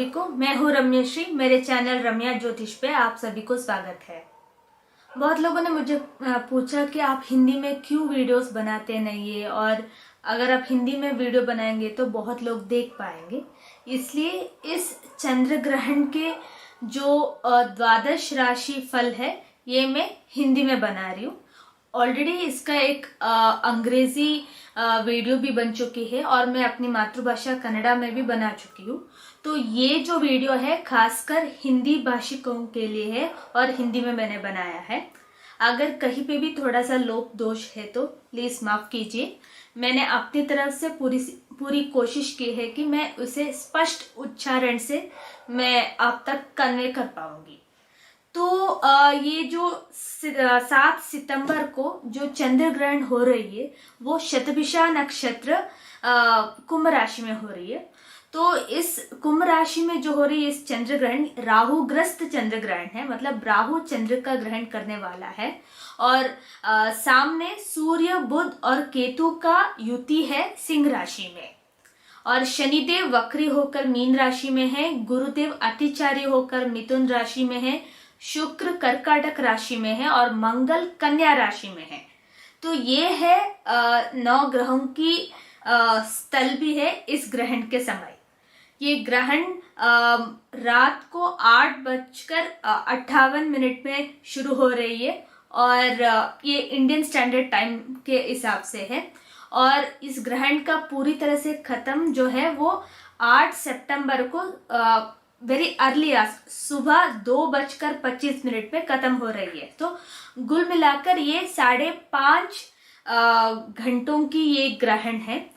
सभी को। मैं हूँ रम्यश्री। मेरे चैनल रम्या ज्योतिष पे आप सभी को स्वागत है। बहुत लोगों ने मुझे पूछा कि आप हिंदी में क्यों वीडियोस बनाते नहीं है, और अगर आप हिंदी में वीडियो बनाएंगे तो बहुत लोग देख पाएंगे। इसलिए इस चंद्र ग्रहण के जो द्वादश राशि फल है ये मैं हिंदी में बना रही हूँ। ऑलरेडी इसका एक अंग्रेजी वीडियो भी बन चुकी है और मैं अपनी मातृभाषा कन्नड़ा में भी बना चुकी हूँ। तो ये जो वीडियो है खासकर हिंदी भाषिकों के लिए है और हिंदी में मैंने बनाया है। अगर कहीं पे भी थोड़ा सा लोप दोष है तो प्लीज माफ कीजिए। मैंने अपनी तरफ से पूरी कोशिश की है कि मैं उसे स्पष्ट उच्चारण से मैं आप तक कन्वे कर पाऊंगी। तो ये जो 7 सितंबर को जो चंद्र ग्रहण हो रही है वो शतभिषा नक्षत्र कुंभ राशि में हो रही है। तो इस कुंभ राशि में जो हो रही है इस चंद्र ग्रहण राहु ग्रस्त चंद्र ग्रहण है, मतलब राहु चंद्र का ग्रहण करने वाला है। और सामने सूर्य बुध और केतु का युति है सिंह राशि में, और शनिदेव वक्री होकर मीन राशि में है, गुरुदेव अतिचारी होकर मिथुन राशि में है, शुक्र कर्काटक राशि में है और मंगल कन्या राशि में है। तो ये है 9 ग्रहों की स्थल भी है इस ग्रहण के समय। ये ग्रहण रात को 8:58 में शुरू हो रही है और ये इंडियन स्टैंडर्ड टाइम के हिसाब से है। और इस ग्रहण का पूरी तरह से खत्म जो है वो 8 सितंबर को वेरी अर्ली सुबह 2:25 में खत्म हो रही है। तो कुल मिलाकर ये 5.5 घंटों की ये ग्रहण है।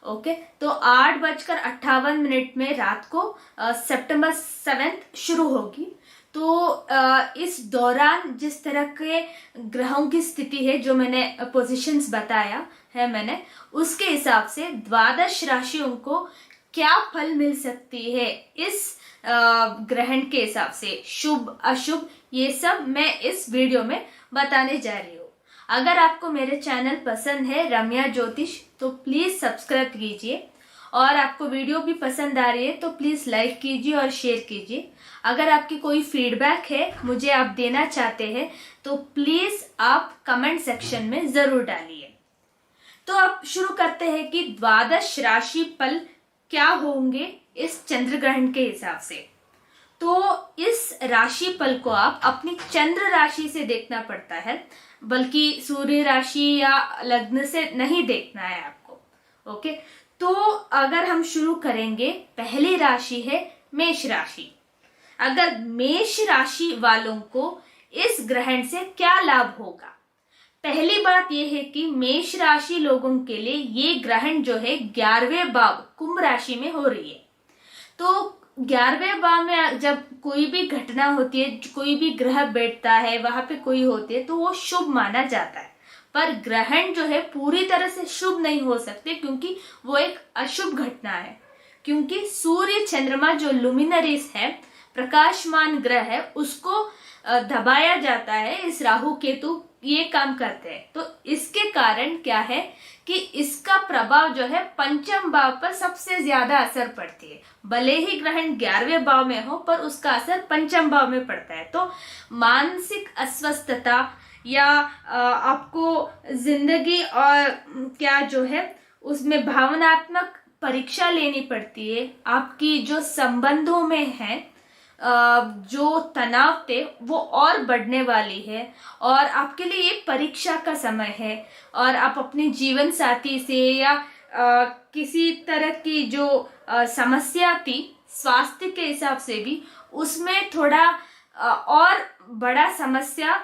ओके, तो 8:58 में रात को सितंबर 7 शुरू होगी। तो इस दौरान जिस तरह के ग्रहों की स्थिति है जो मैंने पोजीशंस बताया है मैंने, उसके हिसाब से द्वादश राशियों को क्या फल मिल सकती है इस ग्रहण के हिसाब से, शुभ अशुभ, ये सब मैं इस वीडियो में बताने जा रही हूँ। अगर आपको मेरे चैनल पसंद है रम्या ज्योतिष तो प्लीज सब्सक्राइब कीजिए, और आपको वीडियो भी पसंद आ रही है तो प्लीज लाइक कीजिए और शेयर कीजिए। अगर आपकी कोई फीडबैक है मुझे आप देना चाहते हैं तो प्लीज आप कमेंट सेक्शन में जरूर डालिए। तो अब शुरू करते हैं कि द्वादश राशि फल क्या होंगे इस चंद्र ग्रहण के हिसाब से। तो इस राशि फल को आप अपनी चंद्र राशि से देखना पड़ता है, बल्कि सूर्य राशि या लग्न से नहीं देखना है आपको। ओके, तो अगर हम शुरू करेंगे, पहली राशि है मेष राशि। अगर मेष राशि वालों को इस ग्रहण से क्या लाभ होगा? पहली बात यह है कि मेष राशि लोगों के लिए ये ग्रहण जो है 11वें भाव कुंभ राशि में हो रही है। तो 11वें भाव में जब कोई भी घटना होती है, कोई भी ग्रह बैठता है, वहां पे कोई होती है तो वो शुभ माना जाता है। पर ग्रहण जो है पूरी तरह से शुभ नहीं हो सकते क्योंकि वो एक अशुभ घटना है। क्योंकि सूर्य चंद्रमा जो लुमिनरीज है, प्रकाशमान ग्रह है, उसको दबाया जाता है। इस राहु केतु ये काम करते हैं। तो इसके कारण क्या है कि इसका प्रभाव जो है पंचम भाव पर सबसे ज्यादा असर पड़ती है। भले ही ग्रहण 11वें भाव में हो पर उसका असर पंचम भाव में पड़ता है। तो मानसिक अस्वस्थता या आपको जिंदगी और क्या जो है उसमें भावनात्मक परीक्षा लेनी पड़ती है। आपकी जो संबंधों में है जो तनाव थे वो और बढ़ने वाली है, और आपके लिए ये परीक्षा का समय है। और आप अपने जीवन साथी से या किसी तरह की जो समस्या थी स्वास्थ्य के हिसाब से भी, उसमें थोड़ा और बड़ा समस्या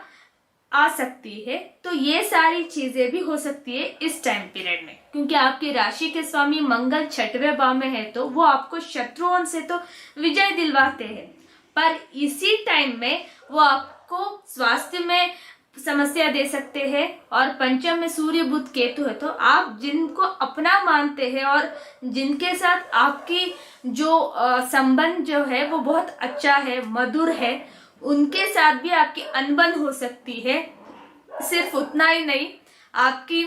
आ सकती है। तो ये सारी चीजें भी हो सकती है इस टाइम पीरियड में, क्योंकि आपकी राशि के स्वामी मंगल 6वें भाव में है तो वो आपको शत्रुओं से तो विजय दिलवाते हैं, पर इसी टाइम में वो आपको स्वास्थ्य में समस्या दे सकते हैं। और पंचम में सूर्य बुध केतु है, तो आप जिनको अपना मानते हैं और जिनके साथ आपकी जो संबंध जो है वो बहुत अच्छा है, मधुर है, उनके साथ भी आपकी अनबन हो सकती है। सिर्फ उतना ही नहीं, आपकी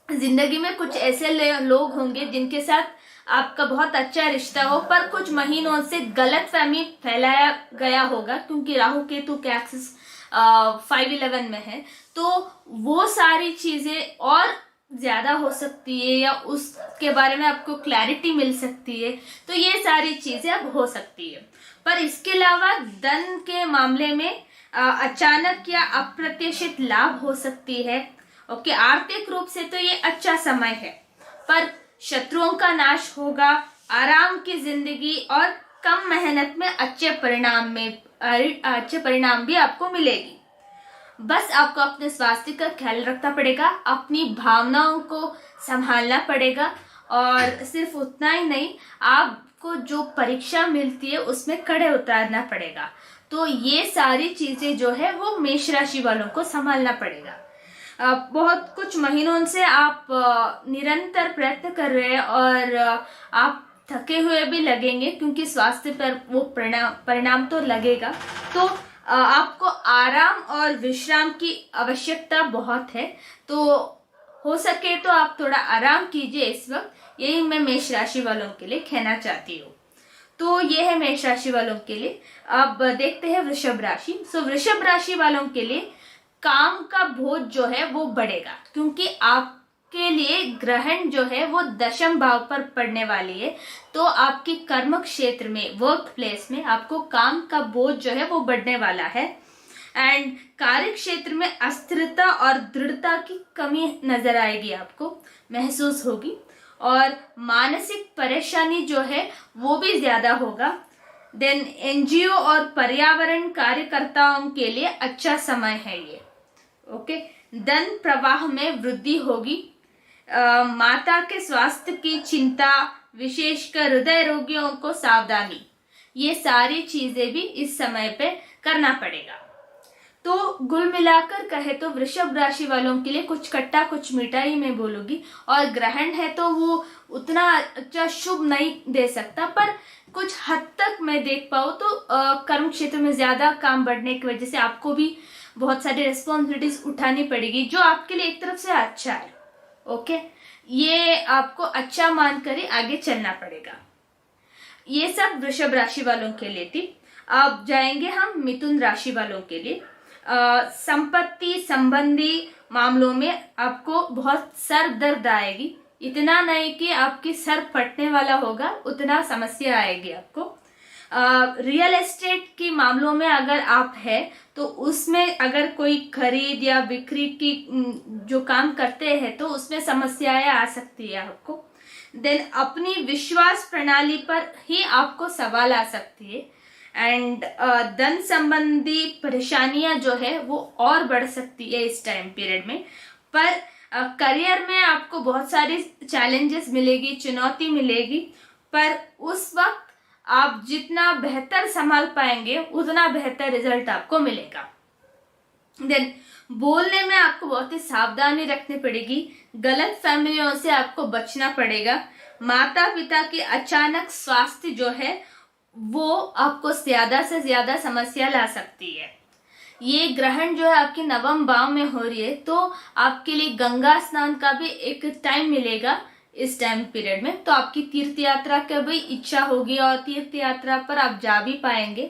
जिंदगी में कुछ ऐसे लोग होंगे जिनके साथ आपका बहुत अच्छा रिश्ता हो, पर कुछ महीनों से गलतफहमी फैलाया गया होगा क्योंकि राहु केतु के एक्सिस 5-11 में है, तो वो सारी चीजें और ज्यादा हो सकती है या उसके बारे में आपको क्लैरिटी मिल सकती है। तो ये सारी चीजें अब हो सकती है। पर इसके अलावा धन के मामले में अचानक या अप्रत्याशित लाभ हो सकती है। ओके, आर्थिक रूप से तो ये अच्छा समय है, पर शत्रुओं का नाश होगा, आराम की जिंदगी और कम मेहनत में अच्छे परिणाम भी आपको मिलेगी। बस आपको अपने स्वास्थ्य का ख्याल रखना पड़ेगा, अपनी भावनाओं को संभालना पड़ेगा, और सिर्फ उतना ही नहीं, आपको जो परीक्षा मिलती है उसमें कड़े उतारना पड़ेगा। तो ये सारी चीजें जो है वो मेष राशि वालों को संभालना पड़ेगा। बहुत कुछ महीनों से आप निरंतर प्रयत्न कर रहे हैं और आप थके हुए भी लगेंगे क्योंकि स्वास्थ्य पर वो परिणाम तो लगेगा। तो आपको आराम और विश्राम की आवश्यकता बहुत है, तो हो सके तो आप थोड़ा आराम कीजिए इस वक्त। यही मैं मेष राशि वालों के लिए कहना चाहती हूँ। तो ये है मेष राशि वालों के लिए। अब देखते हैं वृषभ राशि। वृषभ राशि वालों के लिए काम का बोझ जो है वो बढ़ेगा क्योंकि आपके लिए ग्रहण जो है वो दशम भाव पर पड़ने वाली है। तो आपकी कर्म क्षेत्र में, वर्क प्लेस में आपको काम का बोझ जो है वो बढ़ने वाला है। एंड कार्य क्षेत्र में अस्थिरता और दृढ़ता की कमी नजर आएगी, आपको महसूस होगी, और मानसिक परेशानी जो है वो भी ज्यादा होगा। देन एनजीओ और पर्यावरण कार्यकर्ताओं के लिए अच्छा समय है ये। ओके, धन प्रवाह में वृद्धि होगी। माता के स्वास्थ्य की चिंता, विशेषकर हृदय रोगियों को सावधानी, ये सारी चीजें भी इस समय पे करना पड़ेगा। तो कुल मिलाकर कहे तो वृषभ राशि वालों के लिए कुछ खट्टा कुछ मीठा ही मैं बोलूंगी। और ग्रहण है तो वो उतना अच्छा शुभ नहीं दे सकता, पर कुछ हद तक मैं देख पाऊँ तो कर्म क्षेत्र में ज्यादा काम बढ़ने की वजह से आपको भी बहुत सारी रिस्पॉन्सिबिलिटीज उठानी पड़ेगी, जो आपके लिए एक तरफ से अच्छा है। ओके, ये आपको अच्छा मानकर ही आगे चलना पड़ेगा। ये सब वृषभ राशि वालों के लिए थी। अब जाएंगे हम मिथुन राशि वालों के लिए। संपत्ति संबंधी मामलों में आपको बहुत सर दर्द आएगी। इतना नहीं कि आपकी सर फटने वाला होगा, उतना समस्या आएगी आपको। रियल एस्टेट की मामलों में अगर आप है तो उसमें अगर कोई खरीद या बिक्री की जो काम करते हैं तो उसमें समस्याएं आ सकती है आपको। देन अपनी विश्वास प्रणाली पर ही आपको सवाल आ सकती है। एंड धन संबंधी परेशानियां जो है वो और बढ़ सकती है इस टाइम पीरियड में। पर करियर में आपको बहुत सारी चैलेंजेस मिलेगी, चुनौती मिलेगी, पर उस वक्त आप जितना बेहतर संभाल पाएंगे उतना बेहतर रिजल्ट आपको मिलेगा। देन बोलने में आपको बहुत ही सावधानी रखनी पड़ेगी। गलत फहमियों से आपको बचना पड़ेगा। माता पिता की अचानक स्वास्थ्य जो है वो आपको ज्यादा से ज्यादा समस्या ला सकती है। ये ग्रहण जो है आपके नवम भाव में हो रही है, तो आपके लिए गंगा स्नान का भी एक टाइम मिलेगा इस टाइम पीरियड में। तो आपकी तीर्थ यात्रा की भी इच्छा होगी और तीर्थ यात्रा पर आप जा भी पाएंगे।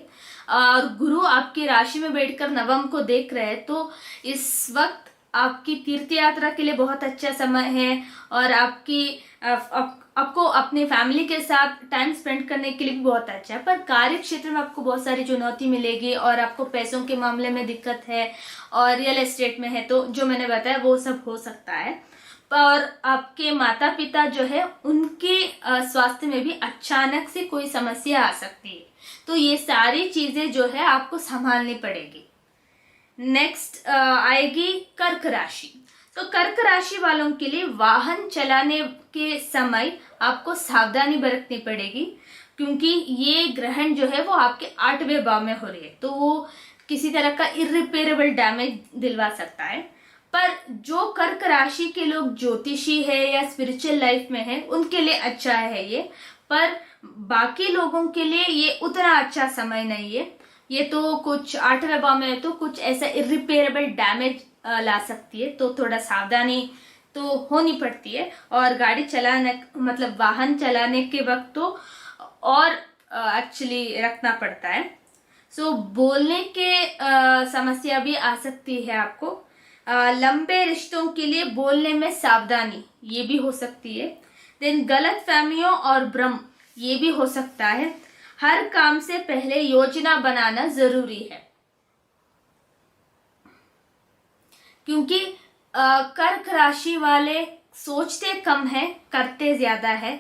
और गुरु आपकी राशि में बैठकर नवम को देख रहे हैं, तो इस वक्त आपकी तीर्थ यात्रा के लिए बहुत अच्छा समय है। और आपको अपने फैमिली के साथ टाइम स्पेंड करने के लिए भी बहुत अच्छा है। पर कार्य क्षेत्र में आपको बहुत सारी चुनौती मिलेगी और आपको पैसों के मामले में दिक्कत है, और रियल एस्टेट में है तो जो मैंने बताया वो सब हो सकता है। और आपके माता पिता जो है उनके स्वास्थ्य में भी अचानक से कोई समस्या आ सकती है। तो ये सारी चीजें जो है आपको संभालनी पड़ेगी। नेक्स्ट आएगी कर्क राशि। तो कर्क राशि वालों के लिए वाहन चलाने के समय आपको सावधानी बरतनी पड़ेगी, क्योंकि ये ग्रहण जो है वो आपके 8वें भाव में हो रही है, तो वो किसी तरह का इरिपेयरेबल डैमेज दिलवा सकता है। पर जो कर्क राशि के लोग ज्योतिषी है या स्पिरिचुअल लाइफ में है उनके लिए अच्छा है ये, पर बाकी लोगों के लिए ये उतना अच्छा समय नहीं है। ये तो कुछ 8वें भाव में है तो कुछ ऐसा इरिपेयरेबल डैमेज ला सकती है, तो थोड़ा सावधानी तो होनी पड़ती है, और गाड़ी चलाने मतलब वाहन चलाने के वक्त तो और एक्चुअली रखना पड़ता है। सो बोलने के समस्या भी आ सकती है आपको। लंबे रिश्तों के लिए बोलने में सावधानी, ये भी हो सकती है। देन गलत फहमियों और भ्रम, ये भी हो सकता है। हर काम से पहले योजना बनाना जरूरी है, क्योंकि कर्क राशि वाले सोचते कम है, करते ज्यादा है,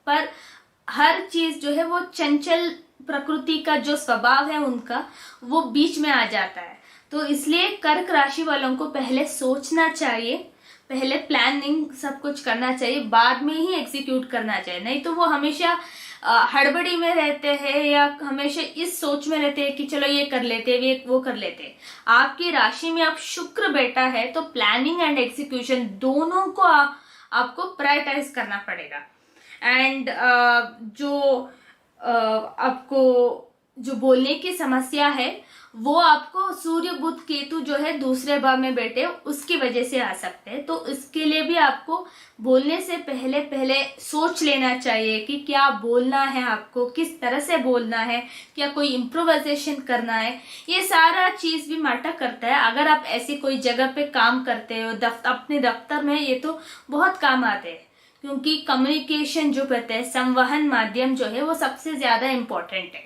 पर हर चीज जो है वो चंचल प्रकृति का जो स्वभाव है उनका, वो बीच में आ जाता है। तो इसलिए कर्क राशि वालों को पहले सोचना चाहिए, पहले प्लानिंग सब कुछ करना चाहिए, बाद में ही एग्जीक्यूट करना चाहिए। नहीं तो वो हमेशा हड़बड़ी में रहते हैं या हमेशा इस सोच में रहते हैं कि चलो ये कर लेते हैं, वो कर लेते हैं। आपकी राशि में अब शुक्र बैठा है, तो प्लानिंग एंड एग्जीक्यूशन दोनों को आपको प्रायोरिटाइज करना पड़ेगा। एंड आपको जो बोलने की समस्या है वो आपको सूर्य बुध केतु जो है दूसरे भाव में बैठे, उसकी वजह से आ सकते हैं। तो इसके लिए भी आपको बोलने से पहले सोच लेना चाहिए कि क्या बोलना है, आपको किस तरह से बोलना है, क्या कोई इम्प्रोवाइजेशन करना है। ये सारा चीज भी मैटर करता है। अगर आप ऐसी कोई जगह पे काम करते हो, अपने दफ्तर में, ये तो बहुत काम आते हैं, क्योंकि कम्युनिकेशन जो कहते हैं, संवहन माध्यम जो है वो सबसे ज्यादा इम्पोर्टेंट है,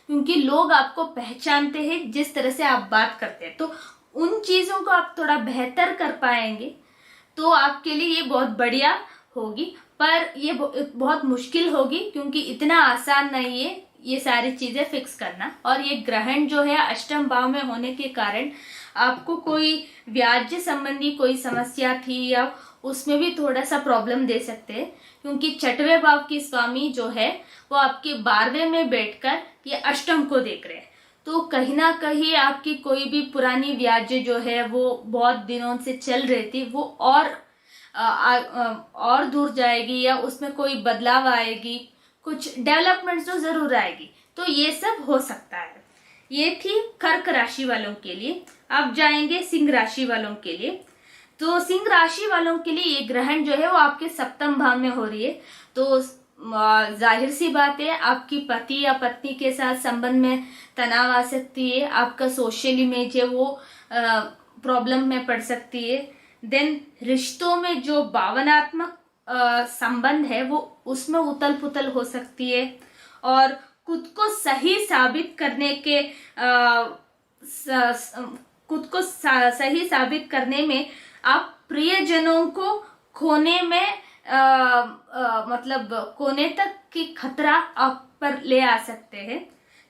क्योंकि लोग आपको पहचानते हैं जिस तरह से आप बात करते हैं। तो उन चीजों को आप थोड़ा बेहतर कर पाएंगे तो आपके लिए ये बहुत बढ़िया होगी, पर ये बहुत मुश्किल होगी, क्योंकि इतना आसान नहीं है ये सारी चीजें फिक्स करना। और ये ग्रहण जो है अष्टम भाव में होने के कारण आपको कोई व्याज्य संबंधी कोई समस्या थी या उसमें भी थोड़ा सा प्रॉब्लम दे सकते हैं, क्योंकि छठवें भाव की स्वामी जो है वो आपके 12वें में बैठकर ये अष्टम को देख रहे हैं। तो कहीं ना कहीं आपकी कोई भी पुरानी व्याज्य जो है वो बहुत दिनों से चल रही थी, वो और दूर जाएगी, या उसमें कोई बदलाव आएगी, कुछ डेवलपमेंट तो जरूर आएगी। तो ये सब हो सकता है। ये थी कर्क राशि वालों के लिए। अब जाएंगे सिंह राशि वालों के लिए। तो सिंह राशि वालों के लिए ये ग्रहण जो है वो आपके सप्तम भाव में हो रही है। तो जाहिर सी बात है, आपकी पति या पत्नी के साथ संबंध में तनाव आ सकती है, आपका सोशल इमेज है वो प्रॉब्लम में पड़ सकती है। देन रिश्तों में जो भावनात्मक संबंध है वो उसमें उथल पुथल हो सकती है, और खुद को सही साबित करने के सही साबित करने में आप प्रियजनों को खोने में मतलब कोने तक की खतरा आप पर ले आ सकते हैं,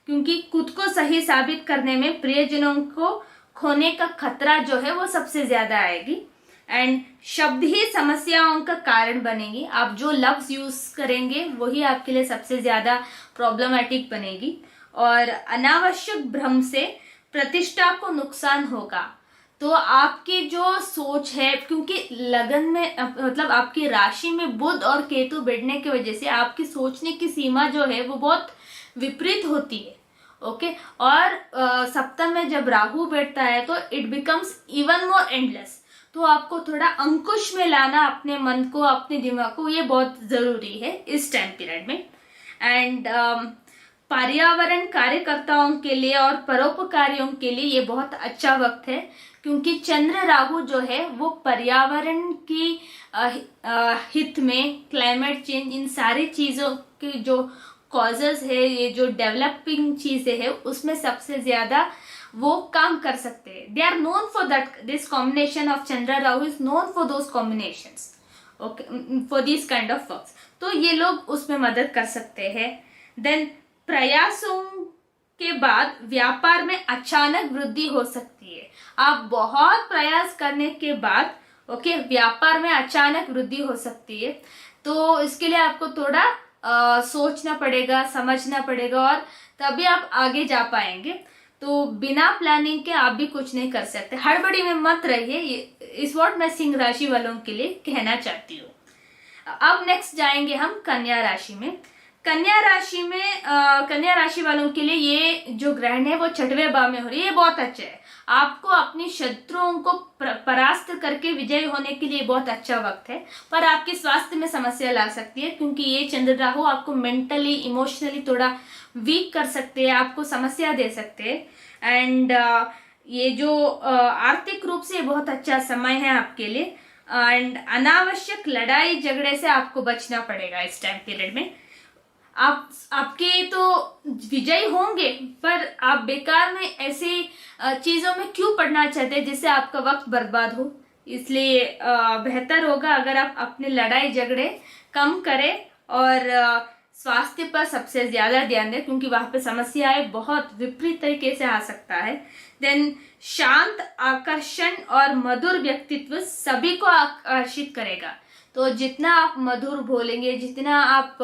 क्योंकि खुद को सही साबित करने में प्रियजनों को खोने का खतरा जो है वो सबसे ज्यादा आएगी। एंड शब्द ही समस्याओं का कारण बनेगी। आप जो लफ्ज यूज करेंगे वही आपके लिए सबसे ज्यादा प्रॉब्लमेटिक बनेगी, और अनावश्यक भ्रम से प्रतिष्ठा को नुकसान होगा। तो आपकी जो सोच है, क्योंकि लगन में मतलब आपकी राशि में बुध और केतु बैठने की वजह से आपकी सोचने की सीमा जो है वो बहुत विपरीत होती है। ओके, और सप्तम में जब राहु बैठता है तो it becomes even more endless. तो आपको थोड़ा अंकुश में लाना अपने मन को, अपने दिमाग को, ये बहुत जरूरी है इस टाइम पीरियड में। एंड पर्यावरण कार्यकर्ताओं के लिए और परोपकारियों के लिए ये बहुत अच्छा वक्त है, क्योंकि चंद्र राहु जो है वो पर्यावरण की हित में, क्लाइमेट चेंज, इन सारी चीजों की जो कॉजेस है, ये जो डेवलपिंग चीजें है, उसमें सबसे ज्यादा वो काम कर सकते हैं। They are known for that, this combination of Chandra Rahu is known for those combinations, okay, for this kind of works. तो ये लोग उसमें मदद कर सकते हैं। देन प्रयासों के बाद व्यापार में अचानक वृद्धि हो सकती है। आप बहुत प्रयास करने के बाद ओके व्यापार में अचानक वृद्धि हो सकती है। तो इसके लिए आपको थोड़ा सोचना पड़ेगा, समझना पड़ेगा, और तभी आप आगे जा पाएंगे। तो बिना प्लानिंग के आप भी कुछ नहीं कर सकते, हड़बड़ी में मत रहिए। इस वॉट मैं सिंह राशि वालों के लिए कहना चाहती हूँ। अब नेक्स्ट जाएंगे हम कन्या राशि में। कन्या राशि में कन्या राशि वालों के लिए ये जो ग्रहण है वो छठवें भाव में हो रही है, ये बहुत अच्छा है। आपको अपनी शत्रुओं को परास्त करके विजयी होने के लिए बहुत अच्छा वक्त है। पर आपके स्वास्थ्य में समस्या ला सकती है, क्योंकि ये चंद्र राहु आपको मेंटली इमोशनली थोड़ा वीक कर सकते हैं, आपको समस्या दे सकते हैं। एंड ये जो आर्थिक रूप से बहुत अच्छा समय है आपके लिए। एंड अनावश्यक लड़ाई झगड़े से आपको बचना पड़ेगा इस टाइम पीरियड में। आपके तो विजयी होंगे, पर आप बेकार में ऐसी चीजों में क्यों पड़ना चाहते हैं जिससे आपका वक्त बर्बाद हो। इसलिए बेहतर होगा अगर आप अपने लड़ाई झगड़े कम करें और स्वास्थ्य पर सबसे ज्यादा ध्यान दें, क्योंकि वहां पे समस्याएं बहुत विपरीत तरीके से आ सकता है। देन शांत, आकर्षण और मधुर व्यक्तित्व सभी को आकर्षित करेगा। तो जितना आप मधुर बोलेंगे, जितना आप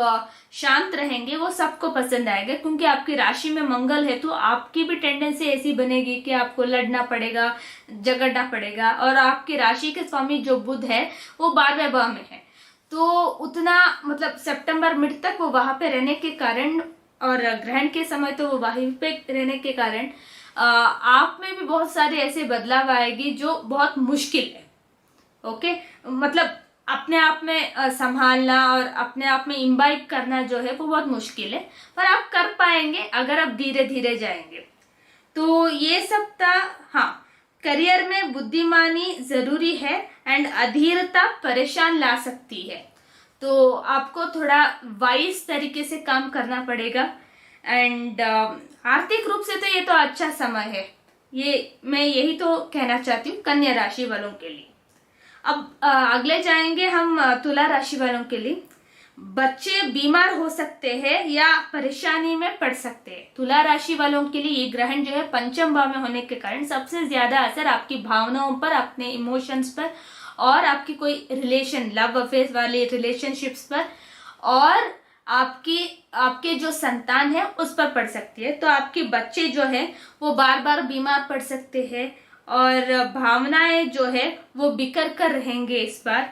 शांत रहेंगे, वो सबको पसंद आएगा, क्योंकि आपकी राशि में मंगल है। तो आपकी भी टेंडेंसी ऐसी बनेगी कि आपको लड़ना पड़ेगा, झगड़ना पड़ेगा। और आपकी राशि के स्वामी जो बुध है वो 12वें भाव में है, तो उतना मतलब सितंबर मिड तक वो वहां पे रहने के कारण और ग्रहण के समय तो वो वहीं पे रहने के कारण आप में भी बहुत सारे ऐसे बदलाव आएगी जो बहुत मुश्किल है। ओके, मतलब अपने आप में संभालना और अपने आप में इम्बाइब करना जो है वो बहुत मुश्किल है, पर आप कर पाएंगे अगर आप धीरे धीरे जाएंगे। तो ये सब था। हाँ, करियर में बुद्धिमानी जरूरी है एंड अधीरता परेशान ला सकती है, तो आपको थोड़ा वाइज तरीके से काम करना पड़ेगा। एंड आर्थिक रूप से तो ये तो अच्छा समय है, ये मैं यही तो कहना चाहती हूँ कन्या राशि वालों के लिए। अब अगले जाएंगे हम तुला राशि वालों के लिए। बच्चे बीमार हो सकते हैं या परेशानी में पड़ सकते हैं। तुला राशि वालों के लिए ये ग्रहण जो है पंचम भाव में होने के कारण सबसे ज्यादा असर आपकी भावनाओं पर, अपने इमोशंस पर और आपकी कोई रिलेशन, लव अफेयर वाले रिलेशनशिप्स पर और आपके जो संतान है उस पर पड़ सकती है। तो आपके बच्चे जो है वो बार बार बीमार पड़ सकते हैं और भावनाएं जो है वो बिखर कर रहेंगे इस बार,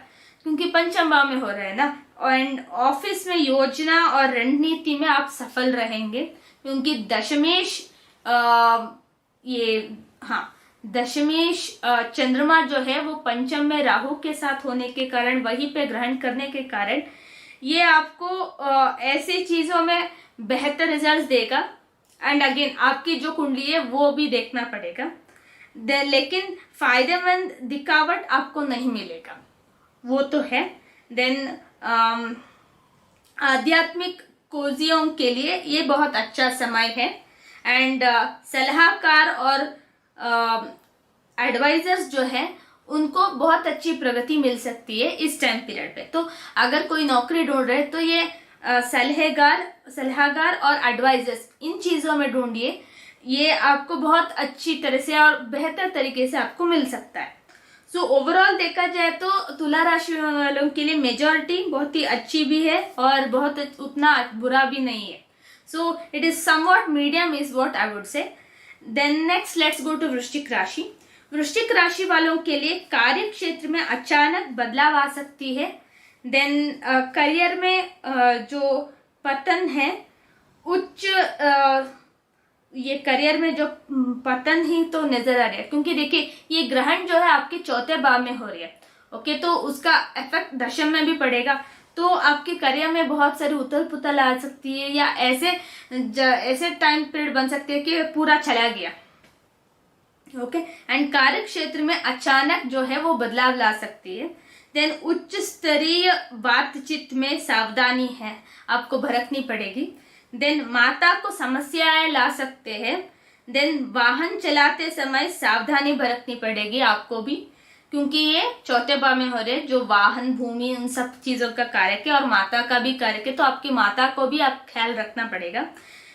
क्योंकि पंचम भाव में हो रहा है ना। एंड ऑफिस में योजना और रणनीति में आप सफल रहेंगे, क्योंकि दशमेश चंद्रमा जो है वो पंचम में राहु के साथ होने के कारण, वहीं पे ग्रहण करने के कारण ये आपको ऐसी चीजों में बेहतर रिजल्ट देगा। एंड अगेन आपकी जो कुंडली है वो भी देखना पड़ेगा, लेकिन फायदेमंद दिखावट आपको नहीं मिलेगा, वो तो है। देन आध्यात्मिक खोजियों के लिए ये बहुत अच्छा समय है। एंड सलाहकार और एडवाइजर्स जो है उनको बहुत अच्छी प्रगति मिल सकती है इस टाइम पीरियड पे। तो अगर कोई नौकरी ढूंढ रहे तो ये सलाहकार और एडवाइजर्स इन चीजों में ढूंढिए, ये आपको बहुत अच्छी तरह से और बेहतर तरीके से आपको मिल सकता है। सो ओवरऑल देखा जाए तो तुला राशि वालों के लिए मेजॉरिटी बहुत ही अच्छी भी है और बहुत उतना बुरा भी नहीं है। So it is somewhat medium is what I would say. Then next let's go to वृश्चिक राशि। वृश्चिक राशि वालों के लिए कार्य क्षेत्र में अचानक बदलाव आ सकती है। देन करियर में जो पतन है ये करियर में जो पतन ही तो नजर आ रहा है, क्योंकि देखिए ये ग्रहण जो है आपके चौथे भाव में हो रही है। ओके, तो उसका इफेक्ट दशम में भी पड़ेगा, तो आपके करियर में बहुत सारी उथल पुथल आ सकती है, या ऐसे टाइम पीरियड बन सकते हैं कि पूरा चला गया। ओके, एंड कार्य क्षेत्र में अचानक जो है वो बदलाव ला सकती है। देन उच्च स्तरीय बातचीत में सावधानी है, आपको बरतनी पड़ेगी। देन माता को समस्याएं ला सकते हैं। देन वाहन चलाते समय सावधानी बरतनी पड़ेगी आपको भी, क्योंकि ये चौथे भाव में हो रहे जो वाहन, भूमि, उन सब चीजों का कारक है और माता का भी कारक है, तो आपकी माता को भी आप ख्याल रखना पड़ेगा।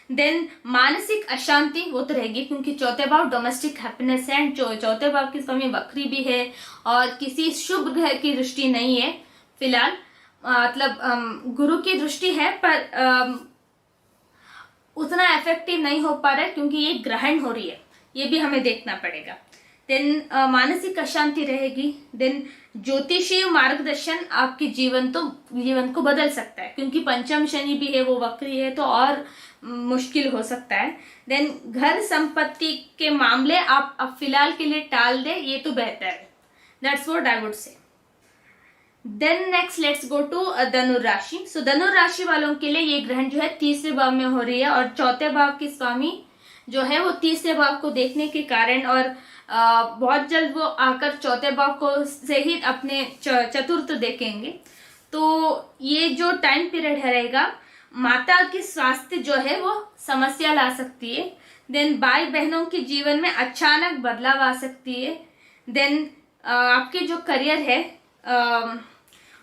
देन मानसिक अशांति वो तो रहेगी, क्योंकि चौथे भाव डोमेस्टिक हैप्पीनेस है एंड चौथे भाव की स्वामी वक्री भी है और किसी शुभ ग्रह की दृष्टि नहीं है फिलहाल, मतलब गुरु की दृष्टि है पर उतना इफेक्टिव नहीं हो पा रहा है, क्योंकि ये ग्रहण हो रही है, ये भी हमें देखना पड़ेगा। देन मानसिक अशांति रहेगी। देन ज्योतिषीय मार्गदर्शन आपके जीवन को बदल सकता है, क्योंकि पंचम शनि भी है, वो वक्री है, तो और मुश्किल हो सकता है। देन घर संपत्ति के मामले आप अब फिलहाल के लिए टाल दे, ये तो बेहतर है। That's what I would say. Then next let's go to धनु राशि। सो धनु राशि वालों के लिए ये ग्रहण जो है तीसरे भाव में हो रही है, और चौथे भाव की स्वामी जो है वो तीसरे भाव को देखने के कारण और बहुत जल्द वो आकर चौथे भाव को से ही अपने चतुर्थ देखेंगे। तो ये जो टाइम पीरियड रहेगा, माता की स्वास्थ्य जो है वो समस्या ला सकती है। देन भाई बहनों के जीवन में अचानक बदलाव आ सकती है। देन आपके जो करियर है,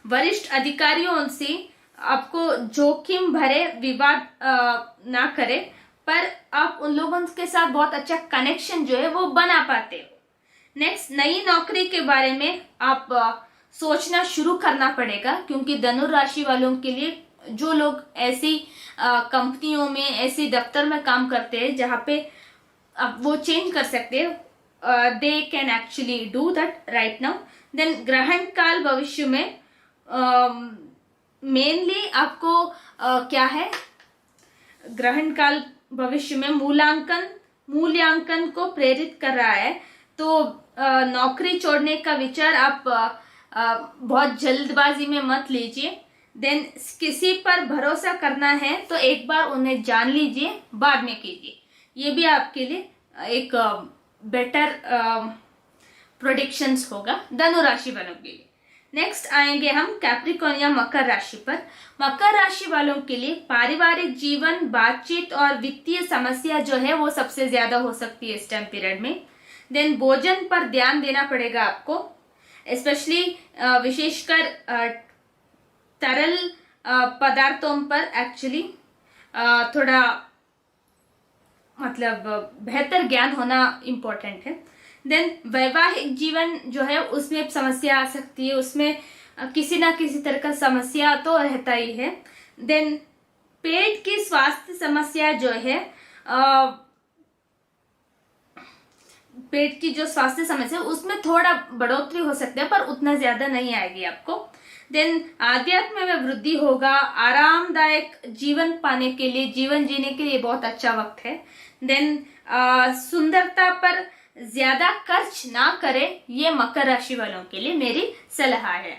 वरिष्ठ अधिकारियों से आपको जोखिम भरे विवाद ना करे, पर आप उन लोगों के साथ बहुत अच्छा कनेक्शन जो है वो बना पाते हो। नेक्स्ट, नई नौकरी के बारे में आप सोचना शुरू करना पड़ेगा, क्योंकि धनु राशि वालों के लिए जो लोग ऐसी कंपनियों में, ऐसी दफ्तर में काम करते हैं जहाँ पे आप वो चेंज कर सकते हैं, they can actually do that right now. Then ग्रहण काल भविष्य में मेनली आपको क्या है, ग्रहण काल भविष्य में मूल्यांकन को प्रेरित कर रहा है। तो नौकरी छोड़ने का विचार आप बहुत जल्दबाजी में मत लीजिए। देन किसी पर भरोसा करना है तो एक बार उन्हें जान लीजिए, बाद में कीजिए। ये भी आपके लिए एक बेटर प्रेडिक्शंस होगा धनु राशि वालों के लिए। नेक्स्ट आएंगे हम कैप्रिकॉर्न या मकर राशि पर। मकर राशि वालों के लिए पारिवारिक जीवन, बातचीत और वित्तीय समस्या जो है वो सबसे ज्यादा हो सकती है इस टाइम पीरियड में। देन भोजन पर ध्यान देना पड़ेगा आपको, स्पेशली विशेषकर तरल पदार्थों पर एक्चुअली थोड़ा मतलब बेहतर ज्ञान होना इम्पोर्टेंट है। देन वैवाहिक जीवन जो है उसमें समस्या आ सकती है, उसमें किसी ना किसी तरह का समस्या तो रहता ही है। देन पेट की स्वास्थ्य समस्या जो है, पेट की जो स्वास्थ्य समस्या उसमें थोड़ा बढ़ोतरी हो सकती है, पर उतना ज्यादा नहीं आएगी आपको। देन आध्यात्म में वृद्धि होगा, आरामदायक जीवन पाने के लिए, जीवन जीने के लिए बहुत अच्छा वक्त है। देन सुंदरता पर ज्यादा खर्च ना करें, ये मकर राशि वालों के लिए मेरी सलाह है।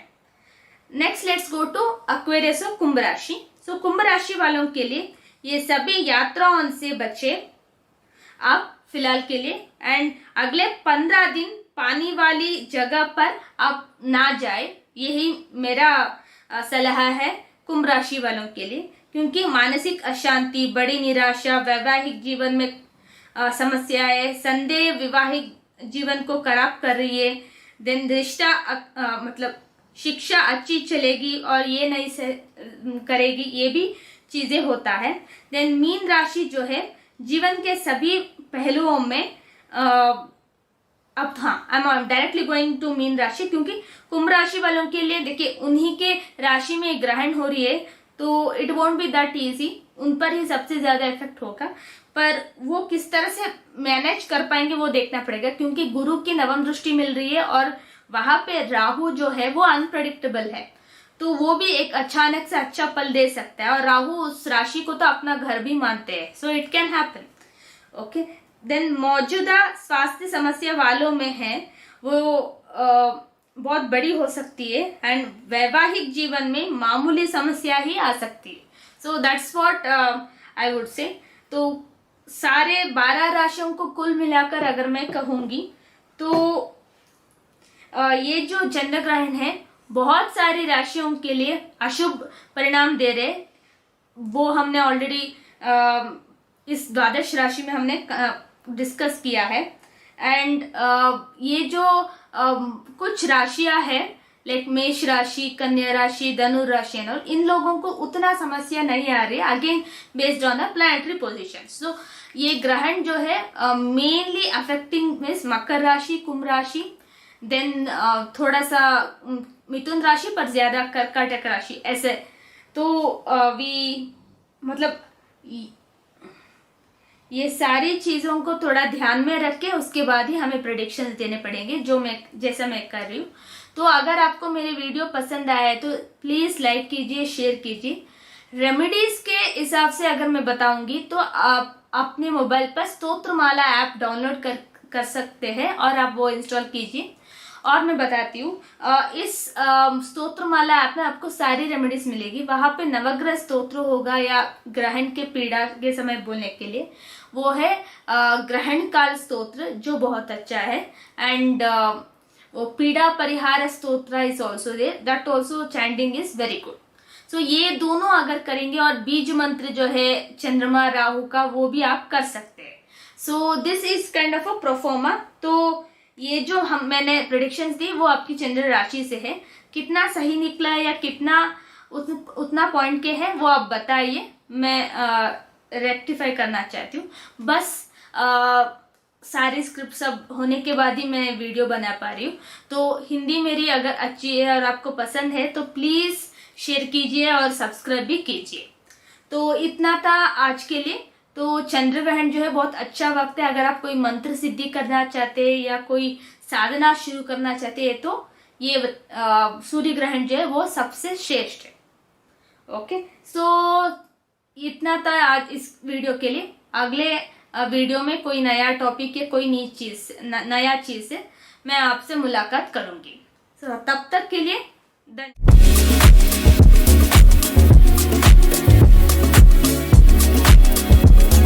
Next let's go to Aquarius और कुंभ राशि। सो कुंभ राशि वालों के लिए ये सभी यात्राओं से बचे आप फिलहाल के लिए, एंड अगले 15 दिन पानी वाली जगह पर आप ना जाए, यही मेरा सलाह है कुंभ राशि वालों के लिए। क्योंकि मानसिक अशांति, बड़ी निराशा, वैवाहिक जीवन में समस्याएं, संदेह विवाहिक जीवन को खराब कर रही है। देन रिश्ता मतलब शिक्षा अच्छी चलेगी और ये नहीं करेगी, ये भी चीजें होता है। देन मीन राशि जो है जीवन के सभी पहलुओं में अब हाँ, I am directly going to मीन राशि, क्योंकि कुंभ राशि वालों के लिए देखिए उन्हीं के राशि में ग्रहण हो रही है, तो it won't be that easy, उन पर ही सबसे ज्यादा इफेक्ट होगा। पर वो किस तरह से मैनेज कर पाएंगे वो देखना पड़ेगा, क्योंकि गुरु की नवम दृष्टि मिल रही है और वहां पे राहु जो है वो अनप्रेडिक्टेबल है, तो वो भी एक अचानक से अच्छा पल दे सकता है, और राहु उस राशि को तो अपना घर भी मानते हैं, so it can happen. Okay, then मौजूदा स्वास्थ्य समस्या वालों में है वो बहुत बड़ी हो सकती है, एंड वैवाहिक जीवन में मामूली समस्या ही आ सकती है। So that's what I would से। तो सारे 12 राशियों को कुल मिलाकर अगर मैं कहूंगी तो ये जो चंद्र ग्रहण है बहुत सारी राशियों के लिए अशुभ परिणाम दे रहे, वो हमने ऑलरेडी इस द्वादश राशि में हमने डिस्कस किया है। एंड ये जो कुछ राशियां हैं लाइक मेष राशि, कन्या राशि, धनु राशि और इन लोगों को उतना समस्या नहीं आ रही, again based on the planetary position. So ये ग्रहण जो है मेनली अफेक्टिंग मीन्स मकर राशि, कुंभ राशि, देन थोड़ा सा मिथुन राशि, पर ज्यादा कर्कटक राशि, ऐसे। तो वी मतलब ये सारी चीजों को थोड़ा ध्यान में रख के उसके बाद ही हमें प्रेडिक्शंस देने पड़ेंगे, जो मैं जैसा मैं कर रही हूँ। तो अगर आपको मेरी वीडियो पसंद आया है तो प्लीज लाइक कीजिए, शेयर कीजिए, रेमेडीज के हिसाब से अगर मैं बताऊंगी तो आप अपने मोबाइल पर स्तोत्रमाला ऐप डाउनलोड कर सकते हैं और आप वो इंस्टॉल कीजिए। और मैं बताती हूँ, इस स्तोत्रमाला ऐप में आपको सारी रेमेडीज मिलेगी। वहां पे नवग्रह स्तोत्र होगा या ग्रहण के पीड़ा के समय बोलने के लिए, वो है ग्रहण काल स्तोत्र जो बहुत अच्छा है। एंड वो पीड़ा परिहार स्तोत्र is also there, that also chanting is very good. So ये दोनों अगर करेंगे, और बीज मंत्र जो है चंद्रमा राहु का वो भी आप कर सकते हैं। So this is kind of a proforma. तो ये जो मैंने प्रेडिक्शंस दी वो आपकी चंद्र राशि से है। कितना सही निकला है या कितना उतना पॉइंट के है वो आप बताइए, मैं रेक्टिफाई करना चाहती हूँ। बस सारी स्क्रिप्ट सब होने के बाद ही मैं वीडियो बना पा रही हूँ। तो हिंदी मेरी अगर अच्छी है और आपको पसंद है तो प्लीज शेयर कीजिए और सब्सक्राइब भी कीजिए। तो इतना था आज के लिए। तो चंद्र ग्रहण जो है बहुत अच्छा वक्त है, अगर आप कोई मंत्र सिद्धि करना चाहते हैं या कोई साधना शुरू करना चाहते हैं तो ये सूर्य ग्रहण जो है वो सबसे श्रेष्ठ है। ओके, सो इतना था आज इस वीडियो के लिए। अगले वीडियो में कोई नया टॉपिक या कोई नया चीज से मैं आपसे मुलाकात करूंगी। तब तक के लिए धन्यवाद।